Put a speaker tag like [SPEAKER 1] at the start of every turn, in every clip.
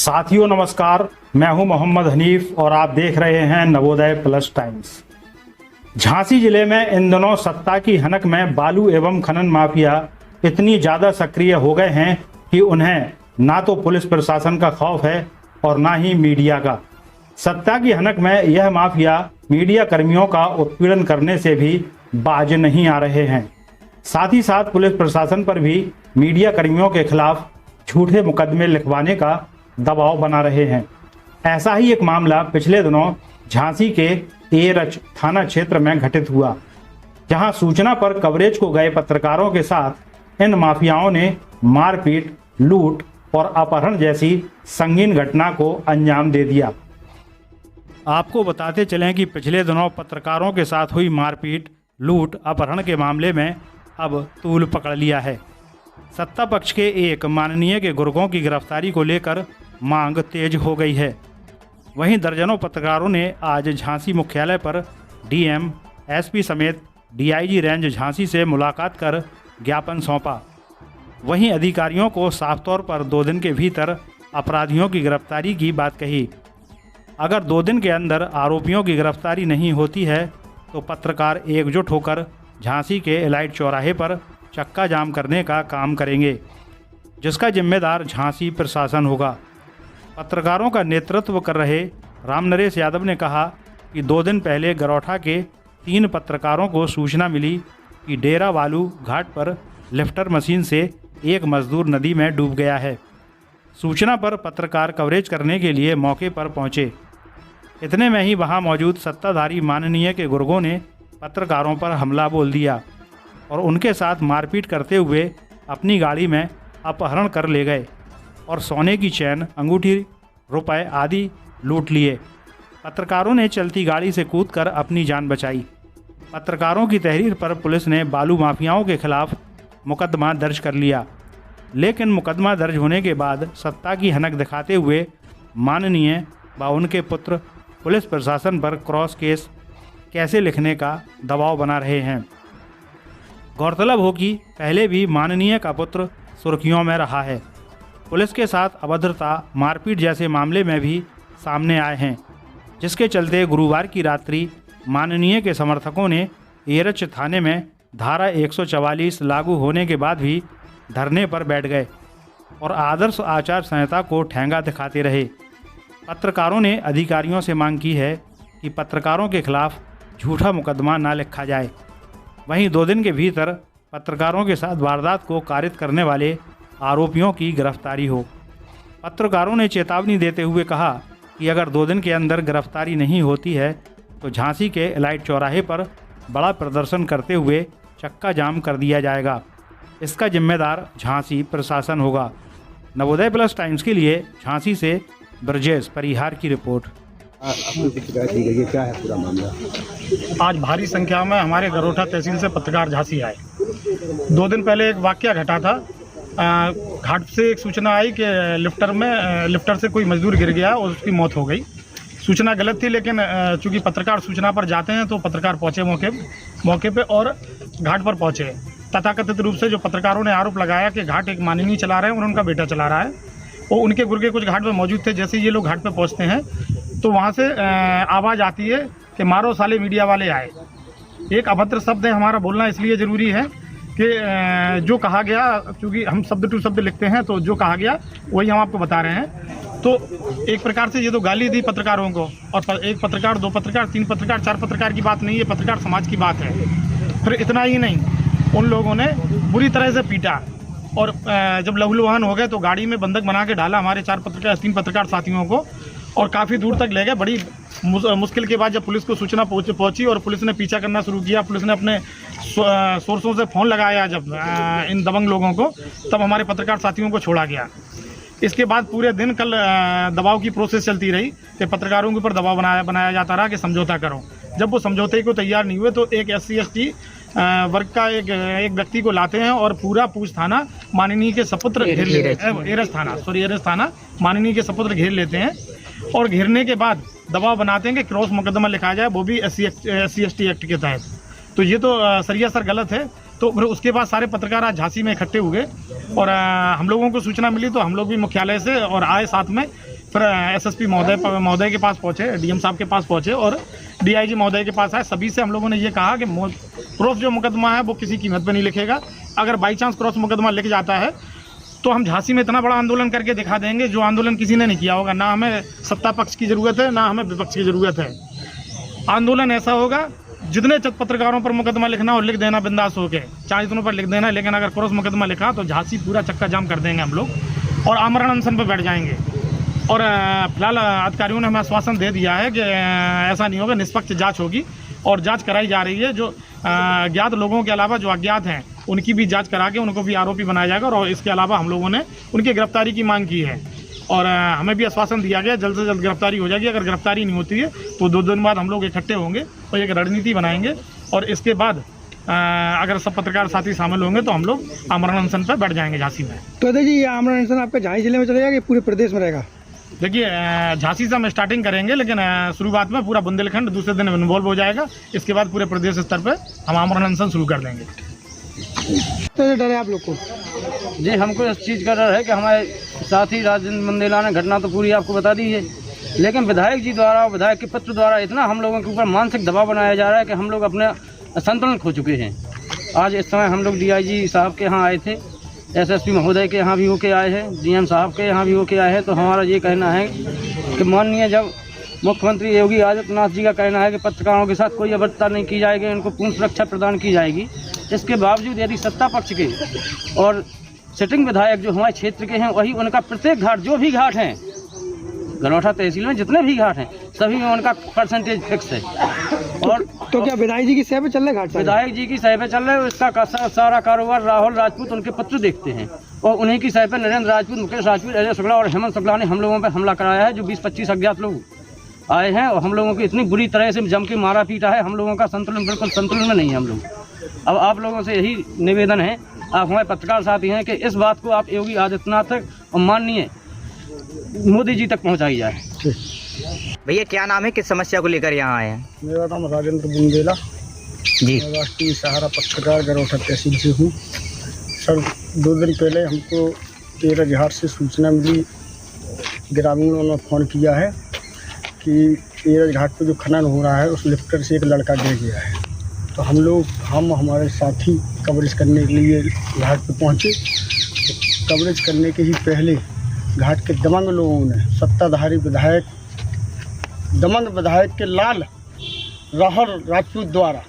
[SPEAKER 1] साथियों नमस्कार, मैं हूं मोहम्मद हनीफ और आप देख रहे हैं नवोदय प्लस टाइम्स। झांसी जिले में इन दिनों सत्ता की हनक में बालू एवं खनन माफिया इतनी ज़्यादा सक्रिय हो गए हैं कि उन्हें ना तो पुलिस प्रशासन का खौफ है और ना ही मीडिया का। सत्ता की हनक में यह माफिया मीडिया कर्मियों का उत्पीड़न करने से भी बाज नहीं आ रहे हैं। साथ ही साथ पुलिस प्रशासन पर भी मीडिया कर्मियों के खिलाफ झूठे मुकदमे लिखवाने का दबाव बना रहे हैं। ऐसा ही एक मामला पिछले दिनों झांसी के एरच थाना क्षेत्र में घटित हुआ, जहां सूचना पर कवरेज को गए पत्रकारों के साथ इन माफियाओं ने मारपीट, लूट और अपहरण जैसी संगीन घटना को अंजाम दे दिया। आपको बताते चलें कि पिछले दिनों पत्रकारों के साथ हुई मारपीट, लूट, अपहरण के मामले में अब तूल पकड़ लिया है। सत्ता पक्ष के एक माननीय के गुर्गों की गिरफ्तारी को लेकर मांग तेज हो गई है। वहीं दर्जनों पत्रकारों ने आज झांसी मुख्यालय पर डीएम, एसपी समेत डीआईजी रेंज झांसी से मुलाकात कर ज्ञापन सौंपा। वहीं अधिकारियों को साफ तौर पर 2 दिन के भीतर अपराधियों की गिरफ्तारी की बात कही। अगर 2 दिन के अंदर आरोपियों की गिरफ्तारी नहीं होती है तो पत्रकार एकजुट होकर झांसी के एलाइट चौराहे पर चक्का जाम करने का काम करेंगे, जिसका जिम्मेदार झांसी प्रशासन होगा। पत्रकारों का नेतृत्व कर रहे रामनरेश यादव ने कहा कि 2 दिन पहले गरौठा के 3 पत्रकारों को सूचना मिली कि डेरा वालू घाट पर लिफ्टर मशीन से एक मजदूर नदी में डूब गया है। सूचना पर पत्रकार कवरेज करने के लिए मौके पर पहुंचे। इतने में ही वहां मौजूद सत्ताधारी माननीय के गुर्गों ने पत्रकारों पर हमला बोल दिया और उनके साथ मारपीट करते हुए अपनी गाड़ी में अपहरण कर ले गए और सोने की चैन, अंगूठी, रुपए आदि लूट लिए। पत्रकारों ने चलती गाड़ी से कूदकर अपनी जान बचाई। पत्रकारों की तहरीर पर पुलिस ने बालू माफियाओं के खिलाफ मुकदमा दर्ज कर लिया, लेकिन मुकदमा दर्ज होने के बाद सत्ता की हनक दिखाते हुए माननीय व उनके पुत्र पुलिस प्रशासन पर क्रॉस केस कैसे लिखने का दबाव बना रहे हैं। गौरतलब हो कि पहले भी माननीय का पुत्र सुर्खियों में रहा है। पुलिस के साथ अभद्रता, मारपीट जैसे मामले में भी सामने आए हैं, जिसके चलते गुरुवार की रात्रि माननीय के समर्थकों ने एरच थाने में धारा 144 लागू होने के बाद भी धरने पर बैठ गए और आदर्श आचार संहिता को ठेंगा दिखाते रहे। पत्रकारों ने अधिकारियों से मांग की है कि पत्रकारों के खिलाफ झूठा मुकदमा न लिखा जाए। वहीं 2 दिन के भीतर पत्रकारों के साथ वारदात को कारित करने वाले आरोपियों की गिरफ्तारी हो। पत्रकारों ने चेतावनी देते हुए कहा कि अगर 2 दिन के अंदर गिरफ्तारी नहीं होती है तो झांसी के एलाइट चौराहे पर बड़ा प्रदर्शन करते हुए चक्का जाम कर दिया जाएगा। इसका जिम्मेदार झांसी प्रशासन होगा। नवोदय प्लस टाइम्स के लिए झांसी से ब्रजेश परिहार की रिपोर्ट।
[SPEAKER 2] क्या है पूरा मामला?
[SPEAKER 3] आज भारी संख्या में हमारे गरौठा तहसील से पत्रकार झांसी आए। 2 दिन पहले एक वाकया घटा था। घाट से एक सूचना आई कि लिफ्टर से कोई मजदूर गिर गया और उसकी मौत हो गई। सूचना गलत थी, लेकिन चूंकि पत्रकार सूचना पर जाते हैं तो पत्रकार पहुंचे मौके पे और घाट पर पहुंचे। तथाकथित रूप से जो पत्रकारों ने आरोप लगाया कि घाट एक माननीय चला रहे हैं और उनका बेटा चला रहा है, वो उनके गुर्गे कुछ घाट में मौजूद थे। जैसे ये लोग घाट पे पहुंचते हैं तो वहाँ से आवाज़ आती है कि मारो साले मीडिया वाले आए। एक अभद्र शब्द है, हमारा बोलना इसलिए ज़रूरी है कि जो कहा गया, क्योंकि हम शब्द टू शब्द लिखते हैं तो जो कहा गया वही हम आपको बता रहे हैं। तो एक प्रकार से ये तो गाली दी पत्रकारों को, और एक पत्रकार, 2 पत्रकार, 3 पत्रकार, 4 पत्रकार की बात नहीं है, पत्रकार समाज की बात है। फिर इतना ही नहीं, उन लोगों ने बुरी तरह से पीटा और जब लहूलुहान हो गए तो गाड़ी में बंधक बना के डाला हमारे 3 पत्रकार साथियों को और काफ़ी दूर तक ले गए। बड़ी मुश्किल के बाद जब पुलिस को सूचना पहुंची और पुलिस ने पीछा करना शुरू किया, पुलिस ने अपने सोर्सों से फ़ोन लगाया जब इन दबंग लोगों को, तब हमारे पत्रकार साथियों को छोड़ा गया। इसके बाद पूरे दिन कल दबाव की प्रोसेस चलती रही कि पत्रकारों के ऊपर दबाव बनाया जाता रहा कि समझौता करो। जब वो समझौते को तैयार नहीं हुए तो एक SC ST वर्ग का एक व्यक्ति को लाते हैं और पूरा पूछ थाना माननीय के सपुत्र घेर लेते हैं। एरस थाना माननीय के सपुत्र घेर लेते हैं और घेरने के बाद दबाव बनाते हैं कि क्रॉस मुकदमा लिखा जाए, वो भी SC ST एक्ट के तहत। तो ये तो सरियासर गलत है। तो फिर उसके बाद सारे पत्रकार आज झांसी में इकट्ठे हुए और हम लोगों को सूचना मिली तो हम लोग भी मुख्यालय से और आए साथ में फिर एसएसपी महोदय के पास पहुँचे, डीएम साहब के पास पहुँचे और डीआईजी महोदय के पास आए। सभी से हम लोगों ने ये कहा कि क्रॉस जो मुकदमा है वो किसी कीमत पर नहीं लिखेगा। अगर बाई चांस क्रॉस मुकदमा लिख जाता है तो हम झांसी में इतना बड़ा आंदोलन करके दिखा देंगे जो आंदोलन किसी ने नहीं किया होगा। ना हमें सत्ता पक्ष की ज़रूरत है, ना हमें विपक्ष की ज़रूरत है। आंदोलन ऐसा होगा, जितने पत्रकारों पर मुकदमा लिखना और लिख देना बिंदास होके, चाहे जितनों पर लिख देना, लेकिन अगर क्रॉस मुकदमा लिखा तो झांसी पूरा चक्का जाम कर देंगे हम लोग और आमरण अनशन पर बैठ जाएंगे। और फिलहाल अधिकारियों ने हमें आश्वासन दे दिया है कि ऐसा नहीं होगा, निष्पक्ष जांच होगी और जांच कराई जा रही है। जो ज्ञात लोगों के अलावा जो अज्ञात हैं उनकी भी जांच करा के उनको भी आरोपी बनाया जाएगा और इसके अलावा हम लोगों ने उनकी गिरफ्तारी की मांग की है और हमें भी आश्वासन दिया गया जल्द से जल्द गिरफ्तारी हो जाएगी। अगर गिरफ्तारी नहीं होती है तो 2 दिन बाद हम लोग इकट्ठे होंगे और एक रणनीति बनाएंगे और इसके बाद अगर सब पत्रकार साथी शामिल होंगे तो हम लोग आमरण अनशन पर बैठ जाएंगे झांसी में।
[SPEAKER 4] तो जी ये आमरण अनशन आपके झांसी जिले में चलेगा कि पूरे प्रदेश में रहेगा?
[SPEAKER 3] देखिए, झांसी से हम स्टार्टिंग करेंगे, लेकिन शुरुआत में पूरा बुंदेलखंड, दूसरे दिन इन्वॉल्व हो जाएगा। इसके बाद पूरे प्रदेश स्तर पर हम आमरण अनशन शुरू कर देंगे।
[SPEAKER 4] तो डर है आप लोग को?
[SPEAKER 5] जी, हमको इस चीज़ का डर है कि हमारे साथी राजेंद्र मंदेला ने घटना तो पूरी आपको बता दी है, लेकिन विधायक जी द्वारा, विधायक के पत्र द्वारा इतना हम लोगों के ऊपर मानसिक दबाव बनाया जा रहा है कि हम लोग अपने संतुलन खो चुके हैं। आज इस समय हम लोग डीआईजी साहब के यहाँ आए थे, एसएसपी महोदय के यहाँ भी होके आए हैं, डीएम साहब के यहाँ भी होके आए हैं। तो हमारा ये कहना है कि माननीय जब मुख्यमंत्री योगी आदित्यनाथ जी का कहना है कि पत्रकारों के साथ कोई अभद्रता नहीं की जाएगी, इनको पूर्ण सुरक्षा प्रदान की जाएगी, इसके बावजूद यदि सत्ता पक्ष के और सिटिंग विधायक जो हमारे क्षेत्र के हैं वही उनका प्रत्येक घाट, जो भी घाट हैं गनौठा तहसील में जितने भी घाट हैं सभी में उनका परसेंटेज फिक्स है। और
[SPEAKER 4] तो क्या विधायक जी की सह पे चल रहे घाट?
[SPEAKER 5] विधायक जी की सह पे चल रहे हैं, इसका सारा कारोबार राहुल राजपूत उनके पत्र देखते हैं और उन्हीं की सह पे नरेंद्र राजपूत, मुकेश राजपूत, अजय शुक्ला और हेमंत शुक्ला ने हम लोगों पर हमला कराया है। जो 20-25 अज्ञात लोग आए हैं और हम लोगों को इतनी बुरी तरह से जम के मारा पीटा है, हम लोगों का संतुलन बिल्कुल संतुलन में नहीं है हम लोग। अब आप लोगों से यही निवेदन है, आप हमारे पत्रकार साथी हैं, कि इस बात को आप योगी आदित्यनाथ और माननीय मोदी जी तक पहुंचाई जाए।
[SPEAKER 6] भैया क्या नाम है, किस समस्या को लेकर यहाँ आए हैं?
[SPEAKER 2] मेरा नाम राजेंद्र बुंदेला
[SPEAKER 6] जी।
[SPEAKER 2] मैं राष्ट्रीय सहारा पत्रकार गरोठा तहसील से हूँ। सर, 2 दिन पहले हमको 13 घाट से सूचना मिली, ग्रामीणों ने फ़ोन किया है कि 13 घाट पर जो खनन हो रहा है उस लिफ्टर से एक लड़का गिर गया है। तो हम हमारे साथी कवरेज करने के लिए घाट पर पहुँचे। तो कवरेज करने के ही पहले घाट के दमंग लोगों ने, सत्ताधारी विधायक, दमंग विधायक के लाल राहुल राजपूत द्वारा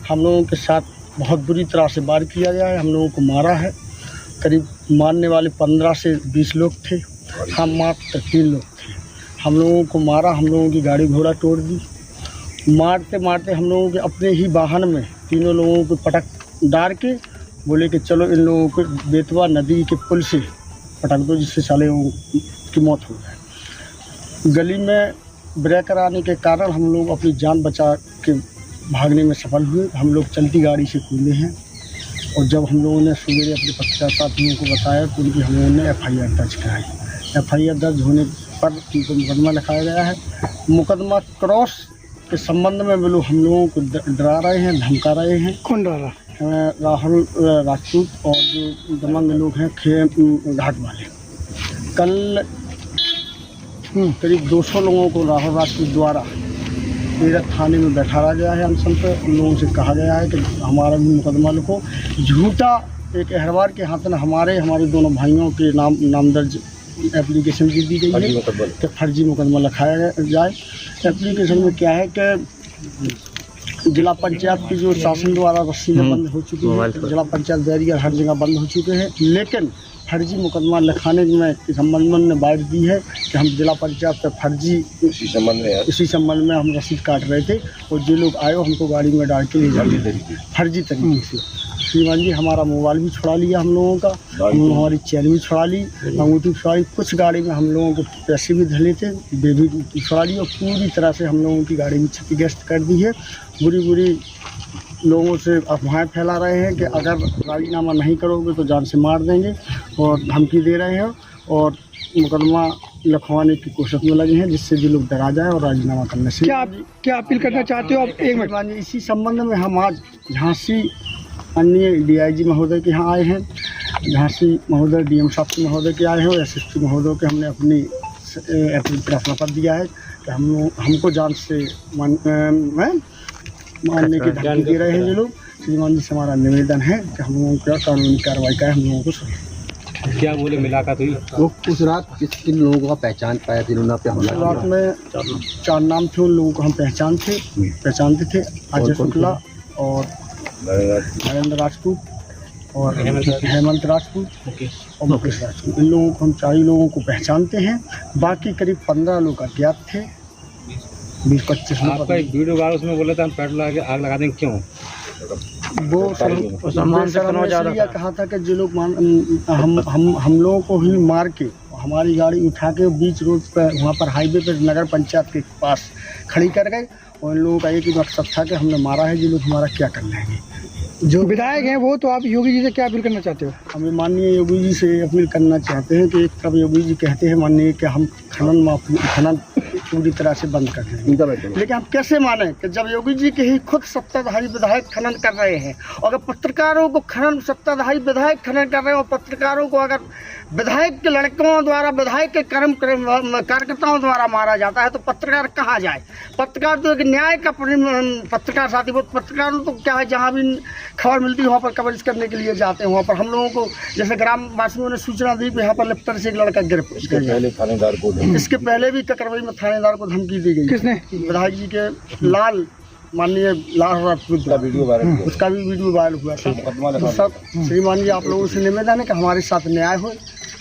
[SPEAKER 2] हम लोगों के साथ बहुत बुरी तरह से वार किया गया है। हम लोगों को मारा है। करीब मारने वाले 15 से 20 लोग थे, हम मात्र 3 लोग थे। हम लोगों को मारा, हम लोगों की गाड़ी घोड़ा तोड़ दी। मारते मारते हम लोगों के अपने ही वाहन में 3 लोगों को पटक डाल के बोले कि चलो इन लोगों को बेतवा नदी के पुल से पटक दो, जिससे साले की मौत हो जाए। गली में ब्रेकर आने के कारण हम लोग अपनी जान बचा के भागने में सफल हुए। हम लोग चलती गाड़ी से कूदे हैं और जब हम लोगों ने सवेरे अपने पत्रकार साथियों को बताया तो उनकी हम लोगों ने FIR दर्ज कराई। FIR दर्ज होने पर उनको मुकदमा लिखाया गया है। मुकदमा क्रॉस के संबंध में वो लोग हम लोगों को डरा रहे हैं, धमका रहे हैं।
[SPEAKER 4] कौन डरा?
[SPEAKER 2] राहुल राजपूत और जो दमंग लोग हैं घाट वाले। कल करीब 200 लोगों को राहुल राजपूत द्वारा मेरठ थाने में बैठाया गया है अनशन पर। उन लोगों से कहा गया है कि हमारा भी मुकदमा लिखो। झूठा एक अहरवार के हाथ में हमारे दोनों भाइयों के नाम दर्ज एप्लीकेशन दी गई है कि फर्जी मुकदमा लिखाया जाए। एप्लीकेशन में क्या है कि जिला पंचायत की जो शासन द्वारा रस्सी में बंद हो चुकी है, जिला पंचायत बैरियर हर जगह बंद हो चुके हैं, लेकिन फर्जी मुकदमा लिखाने में इस संबंध में बाइट दी है कि हम जिला पंचायत पर फर्जी इसी संबंध में हम रसीद काट रहे थे और जो लोग आए हमको गाड़ी में डाल के ले जाते थे फर्जी तरीके से। श्रीमान जी हमारा मोबाइल भी छुड़ा लिया हम लोगों का, हमारी चैन भी छुड़ा ली, अंगूठी छुड़ा ली, कुछ गाड़ी में हम लोगों को पैसे भी धले थे, बेबी छुड़ा ली और पूरी तरह से हम लोगों की गाड़ी भी क्षतिग्रस्त कर दी है। बुरी लोगों से अफवाहें फैला रहे हैं कि अगर राजीनामा नहीं करोगे तो जान से मार देंगे और धमकी दे रहे हैं और मुकदमा लिखवाने की कोशिश में लगे हैं, जिससे भी लोग डरा जाए और राजीनामा करने से।
[SPEAKER 4] क्या अपील करना चाहते हो आप? एक मिनट।
[SPEAKER 2] इसी संबंध में हम आज झांसी अन्य DIG महोदय के यहाँ आए हैं, झांसी महोदय, DM साहब महोदय के आए हैं और SSP महोदय के हमने अपनी अप्रैल फैसला कर दिया है कि हमको जान से मारने की धमकी दे रहे हैं ये लोग। श्रीमान जी से हमारा निवेदन है कि हम लोगों को कानूनी कार्रवाई करें, हम लोगों को
[SPEAKER 7] क्या बोले मुलाकात हुई?
[SPEAKER 8] वो उस रात किन लोगों का पहचान पाया जिन्होंने आप पे हमला किया?
[SPEAKER 2] रात में 4 नाम थे, उन लोगों को हम पहचानते थे। अजय शुक्ला और नरेंद्र राजपूत और हेमंत राजपूत और मुकेश राजपूत, इन लोगों को हम 4 लोगों को पहचानते हैं। बाकी करीब 15 लोग अज्ञात थे। 20-25 लोग।
[SPEAKER 7] आपका एक वीडियो वायरल उसमें बोला था हम पेट्रोल लगा के आग लगा देंगे, क्यों?
[SPEAKER 2] वो सम्मान से कहा था कि जो लोग हम लोगों को ही मार के हमारी गाड़ी उठा के बीच रोड पर वहाँ पर हाईवे पर नगर पंचायत के पास खड़ी कर गए और इन लोगों का एक ही मकसद था कि हमने मारा है, ये लोग हमारा क्या कर लेंगे।
[SPEAKER 4] जो विधायक हैं वो तो आप योगी जी से क्या अपील करना चाहते हो?
[SPEAKER 2] हमें माननीय योगी जी से अपील करना चाहते हैं कि एक तरफ योगी जी कहते हैं माननीय कि हम खनन पूरी तरह से बंद कर दें, लेकिन हम कैसे माने कि जब योगी जी के ही खुद सत्ताधारी विधायक खनन कर रहे हैं। और अगर पत्रकारों को सत्ताधारी विधायक खनन कर रहे हैं और पत्रकारों को अगर विधायक के लड़कों द्वारा, विधायक के कार्यकर्ताओं द्वारा मारा जाता है तो पत्रकार कहाँ जाए? पत्रकार तो एक न्याय का पत्रकार साथी, वो पत्रकारों तो क्या है, जहाँ भी खबर मिलती है वहाँ पर कवरेज करने के लिए जाते हैं। वहाँ पर हम लोगों को जैसे ग्राम वासियों ने सूचना दी कि यहाँ पर लिफ्टर से एक लड़का गिरफ्तार किया। इसके पहले भी ककरवई में थानेदार को धमकी दी गई।
[SPEAKER 4] किसने?
[SPEAKER 2] विधायक जी के माननीय लाल राजपूत, उसका भी वीडियो वायरल हुआ था। तो सब श्रीमान जी आप लोगों से निवेदन है कि हमारे साथ न्याय हो।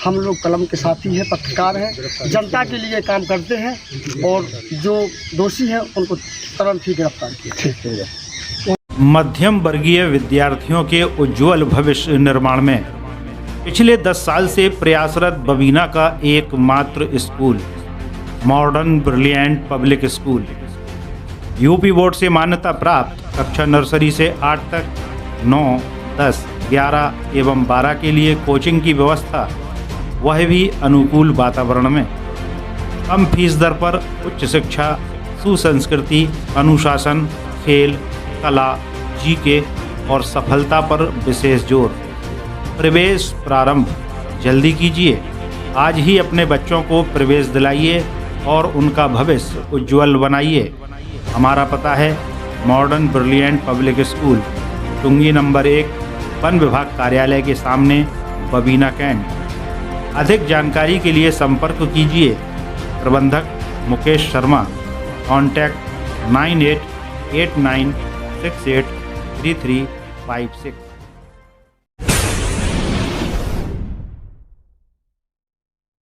[SPEAKER 2] हम लोग कलम के साथी हैं, पत्रकार हैं, जनता के लिए काम करते हैं और जो दोषी हैं उनको तुरंत ही गिरफ्तार किया।
[SPEAKER 1] मध्यम वर्गीय विद्यार्थियों के उज्जवल भविष्य निर्माण में पिछले 10 साल से प्रयासरत बबीना का एकमात्र school modern brilliant public school UP board से मान्यता प्राप्त कक्षा नर्सरी से 8 तक 9, 10, 11 एवं 12 के लिए कोचिंग की व्यवस्था, वह भी अनुकूल वातावरण में। कम फीस दर पर उच्च शिक्षा, सुसंस्कृति, अनुशासन, खेल, कला, जीके और सफलता पर विशेष जोर। प्रवेश प्रारंभ जल्दी कीजिए। आज ही अपने बच्चों को प्रवेश दिलाइए और उनका भविष्य उज्जवल बनाइए। हमारा पता है मॉडर्न ब्रिलियंट पब्लिक स्कूल, टुंगी नंबर 1, वन विभाग कार्यालय के सामने, बबीना कैंट। अधिक जानकारी के लिए संपर्क कीजिए प्रबंधक मुकेश शर्मा। कॉन्टैक्ट 9889683356।